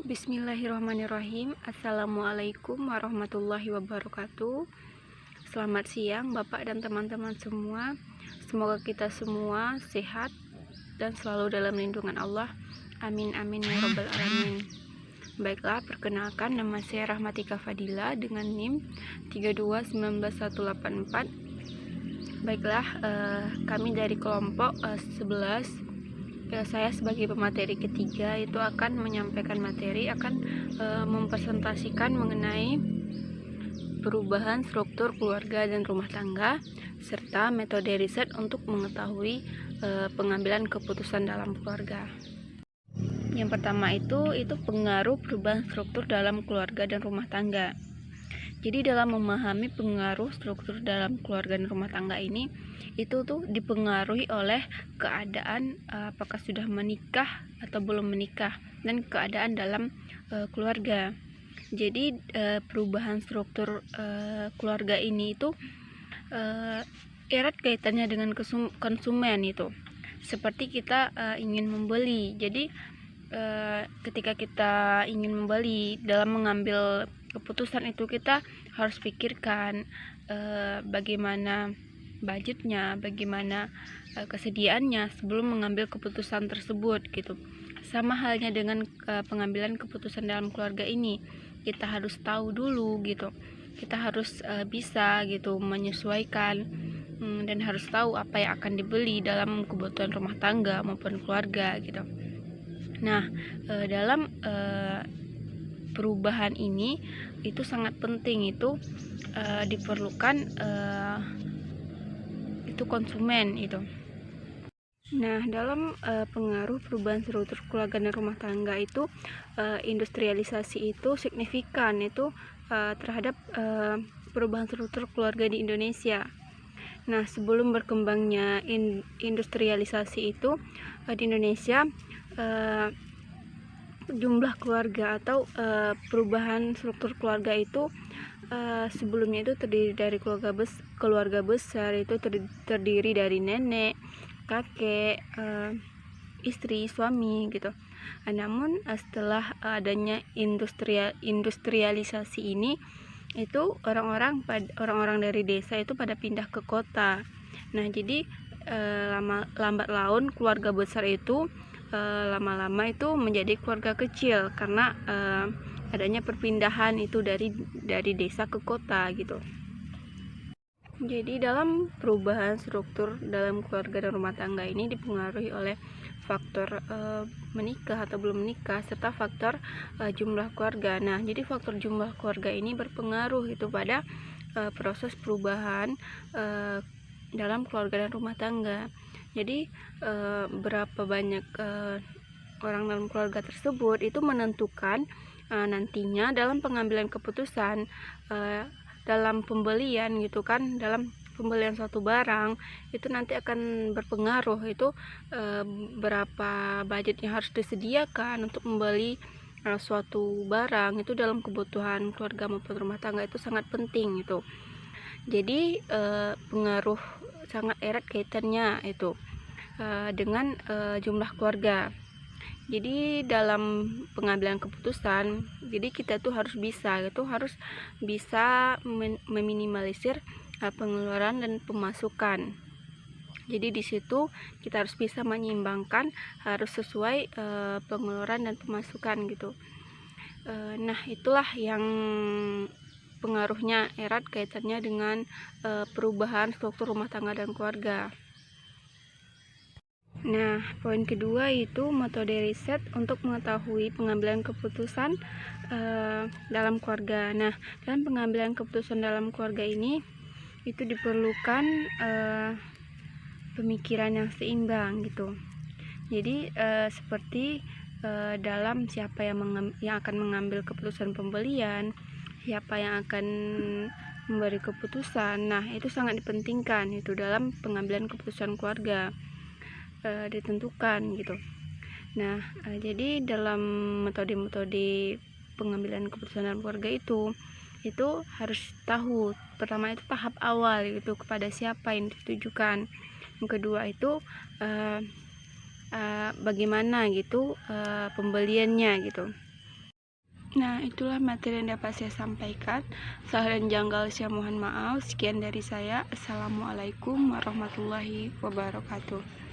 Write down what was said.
Bismillahirrahmanirrahim. Assalamualaikum warahmatullahi wabarakatuh. Selamat siang Bapak dan teman-teman semua. Semoga kita semua sehat dan selalu dalam lindungan Allah. Amin amin ya rabbal alamin. Baiklah, perkenalkan, nama saya Rahmatika Fadila dengan NIM 3219184. Baiklah, kami dari kelompok 11. Saya sebagai pemateri ketiga itu akan menyampaikan materi, akan mempresentasikan mengenai perubahan struktur keluarga dan rumah tangga serta metode riset untuk mengetahui pengambilan keputusan dalam keluarga. Yang pertama itu pengaruh perubahan struktur dalam keluarga dan rumah tangga. Jadi dalam memahami pengaruh struktur dalam keluarga dan rumah tangga ini, itu tuh dipengaruhi oleh keadaan apakah sudah menikah atau belum menikah dan keadaan dalam keluarga. Jadi perubahan struktur keluarga ini itu erat kaitannya dengan konsumen itu. Seperti kita ingin membeli. Jadi ketika kita ingin membeli, dalam mengambil keputusan itu kita harus pikirkan bagaimana budgetnya, bagaimana kesediaannya sebelum mengambil keputusan tersebut gitu. Sama halnya dengan pengambilan keputusan dalam keluarga ini, kita harus tahu dulu gitu. Kita harus bisa gitu menyesuaikan dan harus tahu apa yang akan dibeli dalam kebutuhan rumah tangga maupun keluarga gitu. Nah, dalam perubahan ini itu sangat penting, itu diperlukan itu konsumen itu. Nah, dalam pengaruh perubahan struktur keluarga dan rumah tangga itu industrialisasi itu signifikan itu terhadap perubahan struktur keluarga di Indonesia. Nah, sebelum berkembangnya industrialisasi itu di Indonesia, jumlah keluarga atau perubahan struktur keluarga itu sebelumnya itu terdiri dari keluarga besar itu terdiri dari nenek, kakek, istri, suami gitu. Namun setelah adanya industrialisasi ini, itu orang-orang dari desa itu pada pindah ke kota. Nah, jadi lambat laun keluarga besar itu lama-lama itu menjadi keluarga kecil karena adanya perpindahan itu dari desa ke kota gitu. Jadi dalam perubahan struktur dalam keluarga dan rumah tangga ini dipengaruhi oleh faktor menikah atau belum menikah serta faktor jumlah keluarga. Nah, jadi faktor jumlah keluarga ini berpengaruh itu pada proses perubahan dalam keluarga dan rumah tangga. Jadi berapa banyak orang dalam keluarga tersebut itu menentukan nantinya dalam pengambilan keputusan dalam pembelian gitu kan, dalam pembelian suatu barang itu nanti akan berpengaruh itu berapa budget yang harus disediakan untuk membeli suatu barang itu dalam kebutuhan keluarga maupun rumah tangga itu sangat penting itu. Jadi pengaruh sangat erat kaitannya itu dengan jumlah keluarga. Jadi dalam pengambilan keputusan, jadi kita tuh harus bisa meminimalisir pengeluaran dan pemasukan. Jadi di situ kita harus bisa menyeimbangkan, harus sesuai pengeluaran dan pemasukan gitu. Nah, itulah yang pengaruhnya erat kaitannya dengan perubahan struktur rumah tangga dan keluarga. Nah, poin kedua itu metode riset untuk mengetahui pengambilan keputusan dalam keluarga. Nah, dalam pengambilan keputusan dalam keluarga ini itu diperlukan pemikiran yang seimbang gitu. Jadi seperti dalam siapa yang akan mengambil keputusan pembelian, siapa yang akan memberi keputusan. Nah, itu sangat dipentingkan itu dalam pengambilan keputusan keluarga ditentukan gitu. Nah, jadi dalam metode-metode pengambilan keputusan dalam keluarga itu harus tahu, pertama itu tahap awal itu kepada siapa yang ditujukan. Yang kedua itu bagaimana gitu pembeliannya gitu. Nah, itulah materi yang dapat saya sampaikan. Salah dan janggal saya mohon maaf. Sekian dari saya. Assalamualaikum warahmatullahi wabarakatuh.